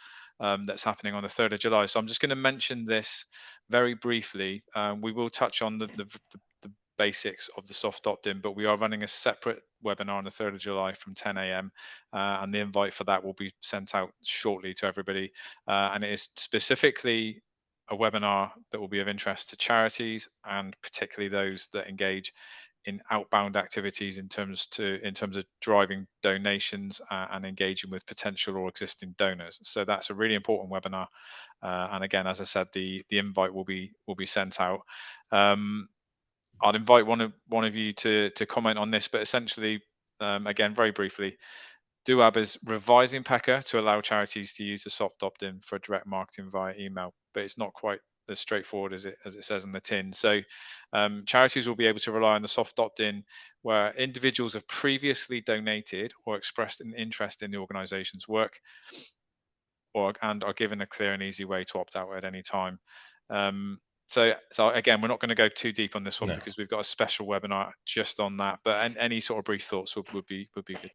S1: that's happening on the 3rd of July. So I'm just going to mention this very briefly. We will touch on the basics of the soft opt-in, but we are running a separate webinar on the 3rd of July from 10 a.m. And the invite for that will be sent out shortly to everybody. And it is specifically a webinar that will be of interest to charities, and particularly those that engage in outbound activities in terms of driving donations and engaging with potential or existing donors. So that's a really important webinar. And again, as I said, the invite will be sent out. I'd invite one of you to comment on this, but essentially, again, very briefly, DUAB is revising PECA to allow charities to use the soft opt-in for direct marketing via email, but it's not quite as straightforward as it says in the tin. So charities will be able to rely on the soft opt-in where individuals have previously donated or expressed an interest in the organization's work, and are given a clear and easy way to opt out at any time. So again, we're not going to go too deep on this one because we've got a special webinar just on that. But any sort of brief thoughts would be good.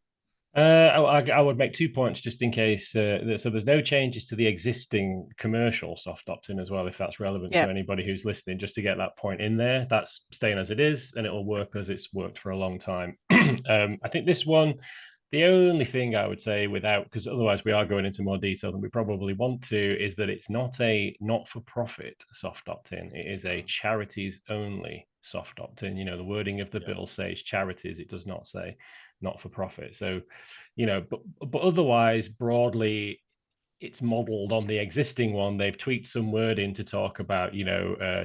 S3: I would make 2 points just in case. So there's no changes to the existing commercial soft opt-in as well, if that's relevant to anybody who's listening, just to get that point in there. That's staying as it is, and it will work as it's worked for a long time. I think this one, the only thing I would say because otherwise we are going into more detail than we probably want to, is that it's not a not-for-profit soft opt-in. It is a charities only soft opt-in. The wording of the bill says charities. It does not say not for profit. So, but otherwise, broadly, it's modeled on the existing one. They've tweaked some wording to talk about,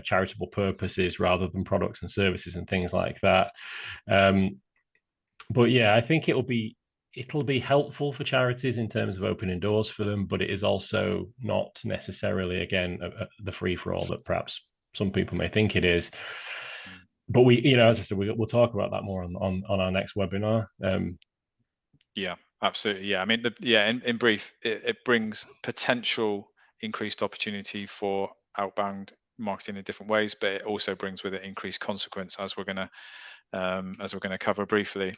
S3: charitable purposes rather than products and services and things like that. But yeah, I think it'll be helpful for charities in terms of opening doors for them, but it is also not necessarily, again, the free-for-all that perhaps some people may think it is. But as I said, we'll talk about that more on our next webinar.
S1: Yeah, absolutely. Yeah, I mean, in brief, it brings potential increased opportunity for outbound marketing in different ways, but it also brings with it increased consequence, as we're going to cover briefly.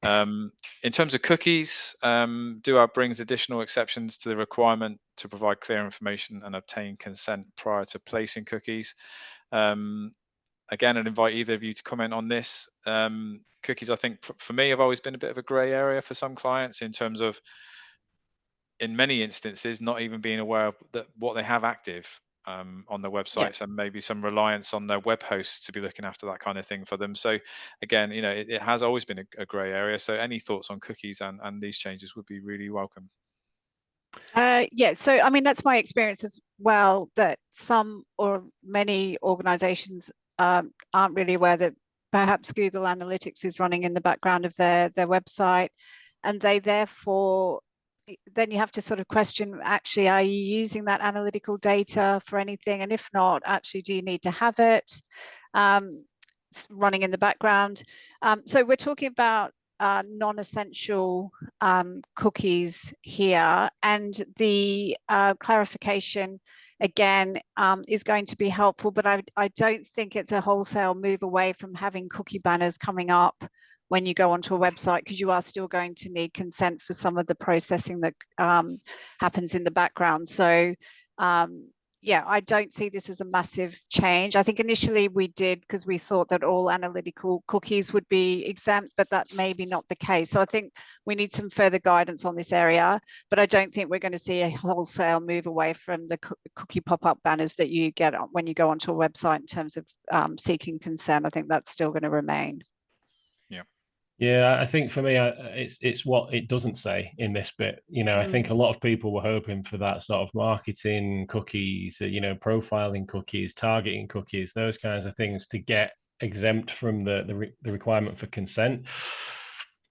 S1: In terms of cookies, DUAB brings additional exceptions to the requirement to provide clear information and obtain consent prior to placing cookies. Again, I'd invite either of you to comment on this. Cookies, I think, for me, have always been a bit of a grey area for some clients in terms of, in many instances, not even being aware of what they have active on their websites, and maybe some reliance on their web hosts to be looking after that kind of thing for them. So again, it has always been a grey area. So any thoughts on cookies and these changes would be really welcome.
S2: So I mean, that's my experience as well, that some or many organizations aren't really aware that perhaps Google Analytics is running in the background of their website, and they therefore, then you have to sort of question, actually, are you using that analytical data for anything? And if not, actually, do you need to have it running in the background? So we're talking about non-essential cookies here, and the clarification again is going to be helpful, but I don't think it's a wholesale move away from having cookie banners coming up when you go onto a website, because you are still going to need consent for some of the processing that happens in the background. So yeah, I don't see this as a massive change. I think initially we did because we thought that all analytical cookies would be exempt, but that may be not the case. So I think we need some further guidance on this area, but I don't think we're going to see a wholesale move away from the cookie pop-up banners that you get when you go onto a website in terms of seeking consent. I think that's still going to remain.
S3: Yeah, I think for me, it's what it doesn't say in this bit. I think a lot of people were hoping for that sort of marketing cookies, profiling cookies, targeting cookies, those kinds of things to get exempt from the requirement for consent,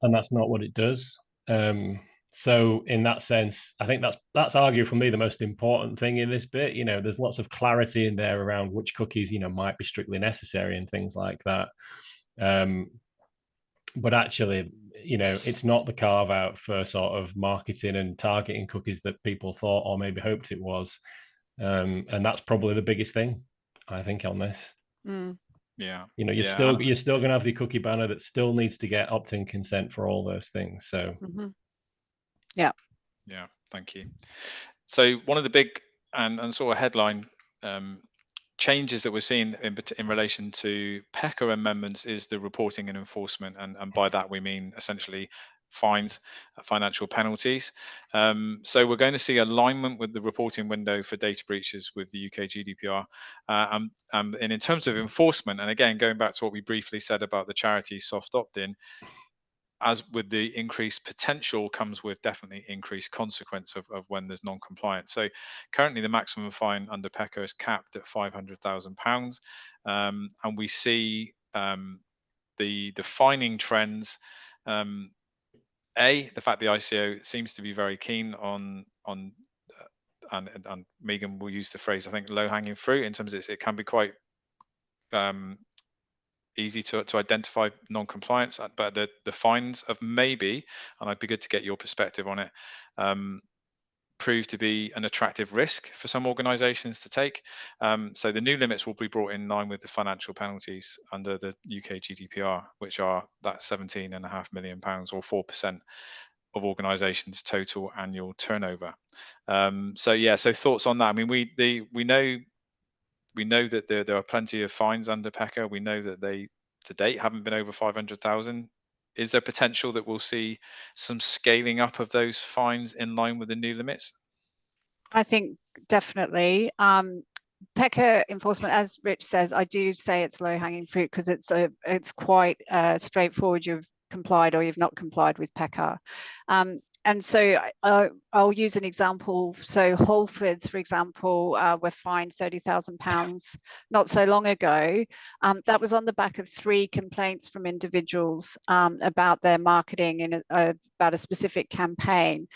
S3: and that's not what it does. So in that sense, I think that's arguably for me the most important thing in this bit. There's lots of clarity in there around which cookies might be strictly necessary and things like that. But actually, it's not the carve out for sort of marketing and targeting cookies that people thought or maybe hoped it was. And that's probably the biggest thing, I think, on this.
S1: Yeah.
S3: You're still going to have the cookie banner that still needs to get opt-in consent for all those things. So
S2: yeah,
S1: thank you. So one of the big and sort of headline changes that we're seeing in relation to PECA amendments is the reporting and enforcement, and by that we mean essentially fines, financial penalties. So we're going to see alignment with the reporting window for data breaches with the UK GDPR, and in terms of enforcement, and again going back to what we briefly said about the charity soft opt-in, as with the increased potential comes with definitely increased consequence of when there's non-compliance. So currently the maximum fine under PECA is capped at £500,000, and we see the fining trends. The fact the ICO seems to be very keen on and Meagan will use the phrase, I think, low-hanging fruit, in terms of it can be quite easy to identify non-compliance, but the fines of maybe, and I'd be good to get your perspective on it, prove to be an attractive risk for some organizations to take. So the new limits will be brought in line with the financial penalties under the UK GDPR, which are that £17.5 million or 4% of organizations' total annual turnover. So thoughts on that? I mean, we know that there are plenty of fines under PECA. We know that they to date haven't been over 500,000. Is there potential that we'll see some scaling up of those fines in line with the new limits?
S2: I think definitely. PECA enforcement, as Rich says, I do say it's low-hanging fruit because it's quite straightforward. You've complied or you've not complied with PECA. And so I'll use an example. So Whole Foods, for example, were fined £30,000 not so long ago. That was on the back of 3 complaints from individuals about their marketing about a specific campaign.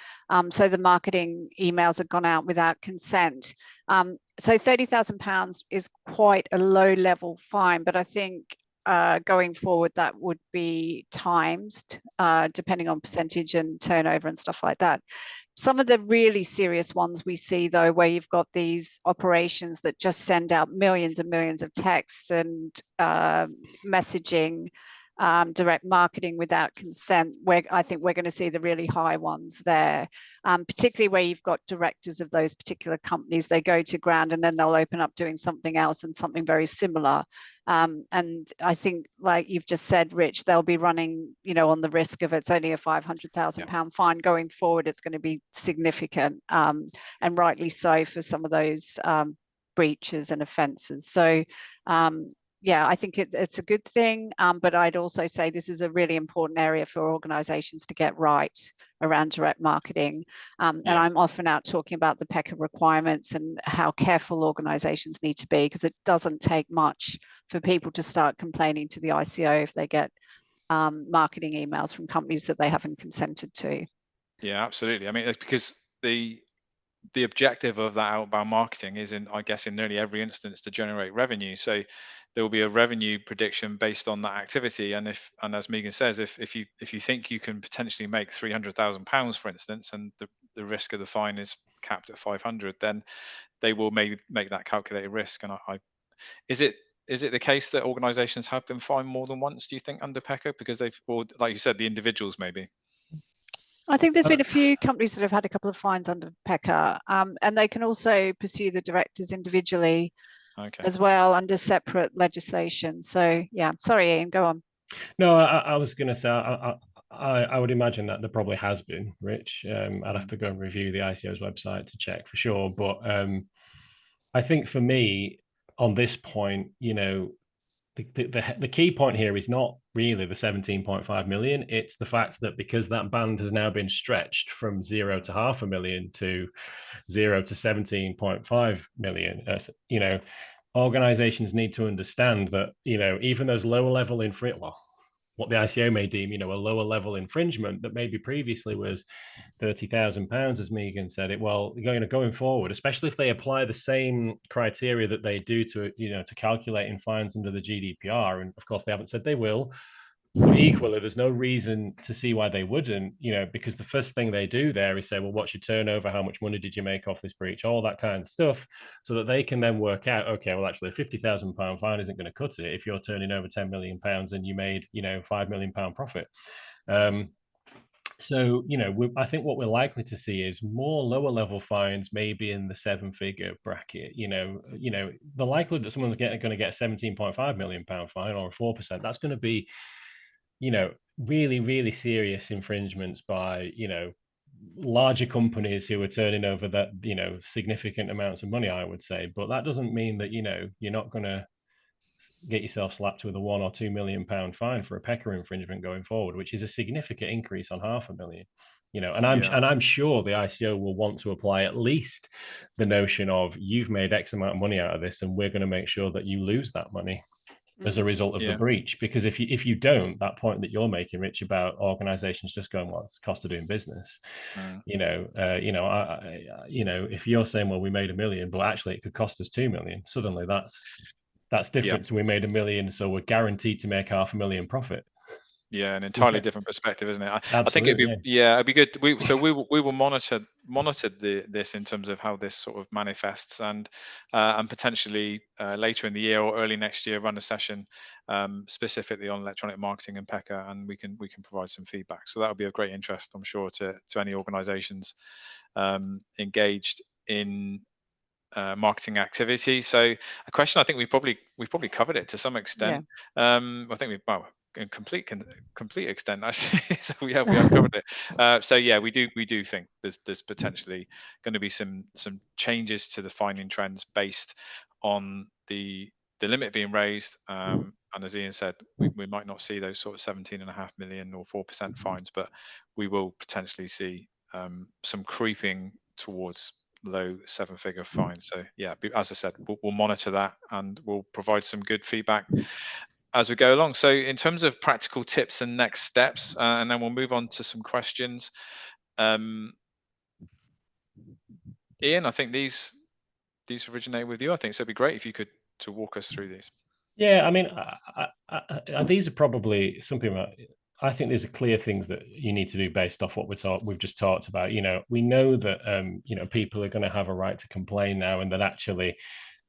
S2: So the marketing emails had gone out without consent. So £30,000 is quite a low-level fine, but I think going forward that would be times depending on percentage and turnover and stuff like that. Some of the really serious ones we see, though, where you've got these operations that just send out millions and millions of texts and messaging, direct marketing without consent, where I think we're going to see the really high ones there, particularly where you've got directors of those particular companies. They go to ground and then they'll open up doing something else and something very similar. And I think, like you've just said, Rich, they'll be running, on the risk of it's only a £500,000 fine. Going forward, it's going to be significant, and rightly so for some of those breaches and offences. So yeah, I think it's a good thing, but I'd also say this is a really important area for organisations to get right around direct marketing. And I'm often out talking about the PECA requirements and how careful organisations need to be, because it doesn't take much for people to start complaining to the ICO if they get marketing emails from companies that they haven't consented to.
S1: Yeah, absolutely. I mean, it's because the objective of that outbound marketing is, I guess in nearly every instance, to generate revenue. So there will be a revenue prediction based on that activity. And as Meagan says, if you think you can potentially make £300,000, for instance, and the risk of the fine is capped at 500, then they will maybe make that calculated risk. And is it the case that organisations have been fined more than once, do you think, under PECA, because or like you said, the individuals maybe?
S2: I think there's been a few companies that have had a couple of fines under PECA, and they can also pursue the directors individually as well under separate legislation. So yeah, sorry, Ian, go on.
S3: No, I was going to say, I would imagine that there probably has been, Rich. I'd have to go and review the ICO's website to check for sure. But I think for me, on this point, the key point here is not really the 17.5 million. It's the fact that because that band has now been stretched from 0 to £500,000 to 0 to 17.5 million, organizations need to understand that, even those lower level what the ICO may deem, a lower level infringement that maybe previously was £30,000, as Meagan said it. Well, going forward, especially if they apply the same criteria that they do to calculating fines under the GDPR, and of course they haven't said they will, But equally, there's no reason to see why they wouldn't, because the first thing they do there is say, well, what's your turnover? How much money did you make off this breach? All that kind of stuff, so that they can then work out, okay, well, actually, a £50,000 fine isn't going to cut it if you're turning over £10 million and you made, £5 million profit. So, I think what we're likely to see is more lower level fines, maybe in the 7-figure bracket. The likelihood that someone's going to get a £17.5 million fine or a 4%, that's going to be, really, really serious infringements by, larger companies who are turning over that, significant amounts of money, I would say. But that doesn't mean that, you're not going to get yourself slapped with a £1 or £2 million fine for a pecker infringement going forward, which is a significant increase on £500,000. And I'm sure the ICO will want to apply at least the notion of, you've made X amount of money out of this, and we're going to make sure that you lose that money as a result of the breach. Because if you don't, that point that you're making, Rich, about organizations just going, well, it's the cost of doing business. If you're saying, well, we made $1 million, but actually it could cost us 2 million, suddenly that's different. So we made $1 million, so we're guaranteed to make $500,000 profit.
S1: Yeah, an entirely different perspective, isn't it? I think it'd be good. We will monitor this in terms of how this sort of manifests, and potentially later in the year or early next year run a session specifically on electronic marketing and PECA, and we can provide some feedback. So that would be of great interest, I'm sure, to any organisations engaged in marketing activity. So a question, I think we've probably covered it to some extent. I think in complete extent, actually. So we have covered it. So yeah, we do think there's potentially going to be some changes to the fining trends based on the limit being raised, and as Ian said, we might not see those sort of 17.5 million or 4% fines, but we will potentially see some creeping towards low 7-figure fines. So yeah, as I said, we'll monitor that, and we'll provide some good feedback as we go along. So in terms of practical tips and next steps, and then we'll move on to some questions. Ian, I think these originate with you. I think so. It'd be great if you could to walk us through these.
S3: Yeah, I mean, these are probably something that I think these are clear things that you need to do based off what we've just talked about. We know that people are going to have a right to complain now, and that actually,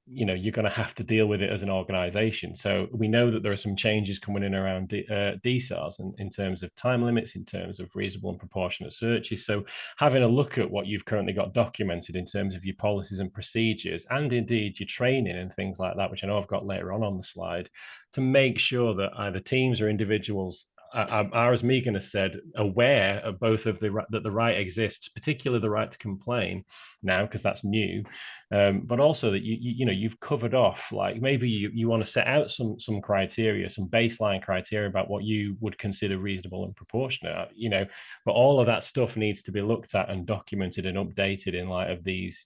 S3: you're going to have to deal with it as an organization. So we know that there are some changes coming in around DSARs in terms of time limits, in terms of reasonable and proportionate searches. So having a look at what you've currently got documented in terms of your policies and procedures, and indeed your training and things like that, which I know I've got later on the slide, to make sure that either teams or individuals are, as Meagan has said, aware of both of that the right exists, particularly the right to complain now, because that's new, but also that you've covered off, like maybe you want to set out some criteria, some baseline criteria about what you would consider reasonable and proportionate, but all of that stuff needs to be looked at and documented and updated in light of these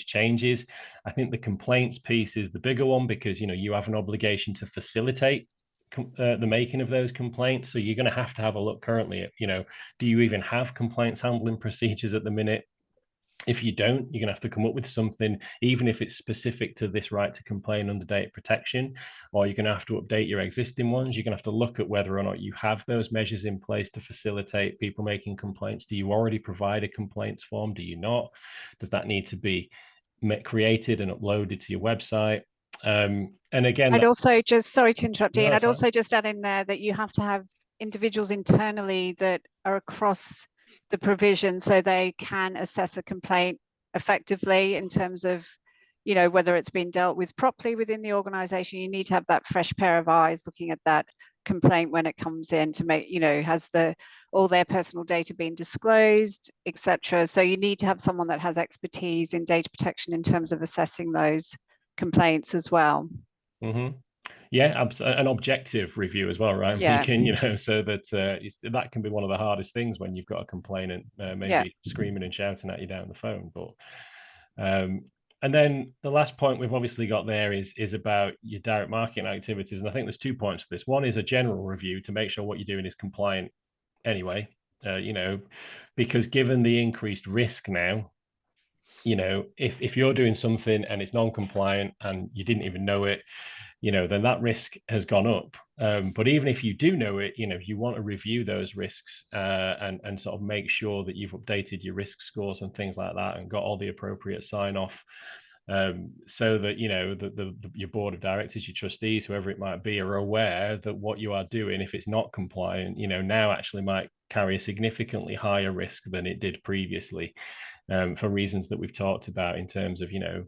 S3: changes. I think the complaints piece is the bigger one, because you have an obligation to facilitate the making of those complaints. So you're going to have a look currently at, do you even have complaints handling procedures at the minute? If you don't, you're going to have to come up with something, even if it's specific to this right to complain under data protection, or you're going to have to update your existing ones. You're going to have to look at whether or not you have those measures in place to facilitate people making complaints. Do you already provide a complaints form? Do you not? Does that need to be created and uploaded to your website? And again,
S2: I'd also just, sorry to interrupt, Ian, I'd also just add in there that you have to have individuals internally that are across the provision, so they can assess a complaint effectively in terms of, whether it's been dealt with properly within the organization. You need to have that fresh pair of eyes looking at that complaint when it comes in to make, has all their personal data been disclosed, etc. So you need to have someone that has expertise in data protection in terms of assessing those complaints as well.
S3: Mm-hmm. Yeah, an objective review as well, right?
S2: Yeah.
S3: Meagan, so that that can be one of the hardest things when you've got a complainant maybe screaming and shouting at you down the phone. But and then the last point we've obviously got there is about your direct marketing activities, and I think there's 2 points to this. One is a general review to make sure what you're doing is compliant anyway, because given the increased risk now you know, if you're doing something and it's non-compliant and you didn't even know it, you know, then that risk has gone up. But even if you do know it, you know, you want to review those risks and sort of make sure that you've updated your risk scores and things like that and got all the appropriate sign off, so that, you know, your board of directors, your trustees, whoever it might be, are aware that what you are doing, if it's not compliant, you know, now actually might carry a significantly higher risk than it did previously, for reasons that we've talked about in terms of, you know,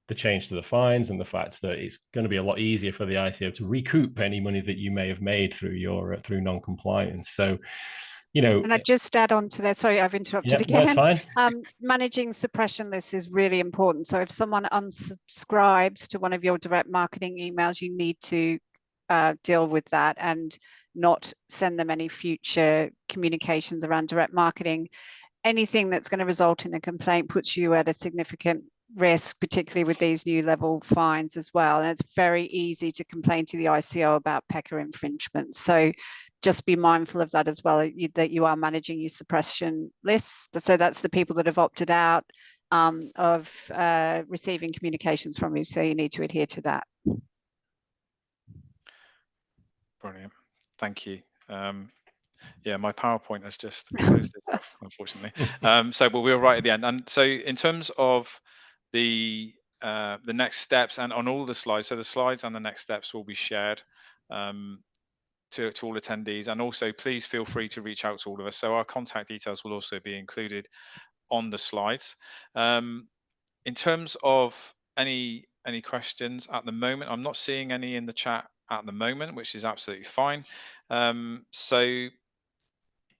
S3: the change to the fines and the fact that it's going to be a lot easier for the ICO to recoup any money that you may have made through your through non-compliance. So, you know,
S2: and I just add on to that. Sorry, I've interrupted again.
S3: That's fine.
S2: Managing suppression lists is really important. So if someone unsubscribes to one of your direct marketing emails, you need to deal with that and not send them any future communications around direct marketing. Anything that's going to result in a complaint puts you at a significant risk, particularly with these new level fines as well. And it's very easy to complain to the ICO about PECA infringement. So just be mindful of that as well, that you are managing your suppression lists. So that's the people that have opted out of receiving communications from you. So you need to adhere to that.
S1: Brilliant. Thank you. Yeah, my PowerPoint has just closed itself, unfortunately. So, but we were right at the end. And so, in terms of the next steps, and on all the slides, so the slides and the next steps will be shared to all attendees. And also, please feel free to reach out to all of us. So, our contact details will also be included on the slides. In terms of any questions at the moment, I'm not seeing any in the chat at the moment, which is absolutely fine. So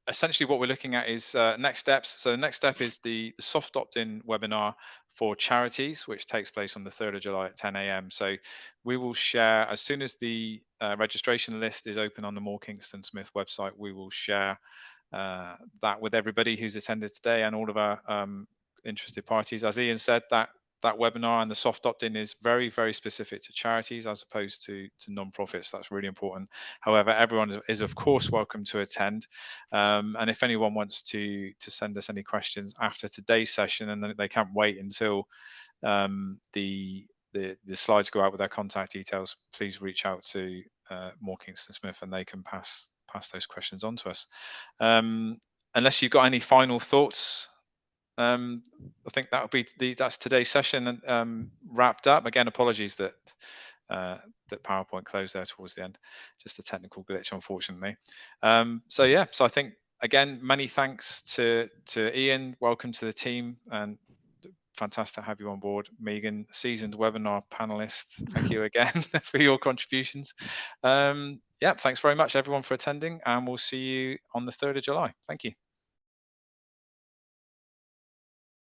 S1: essentially what we're looking at is next steps. So the next step is the soft opt-in webinar for charities, which takes place on the 3rd of July at 10 a.m. So we will share, as soon as the registration list is open on the More Kingston Smith website, we will share that with everybody who's attended today and all of our interested parties. As Ian said, that webinar and the soft opt-in is very, very specific to charities as opposed to non-profits. That's really important. However, everyone is of course welcome to attend. And if anyone wants to send us any questions after today's session, and they can't wait until the slides go out with their contact details, please reach out to More Kingston Smith and they can pass those questions on to us. Unless you've got any final thoughts, I think that would be that's today's session wrapped up. Again, apologies that that PowerPoint closed there towards the end, just a technical glitch, unfortunately. So yeah, so I think again, many thanks to Ian. Welcome to the team, and fantastic to have you on board. Meagan, seasoned webinar panelist, thank you again for your contributions. Yeah, thanks very much everyone for attending, and we'll see you on the 3rd of July. Thank you.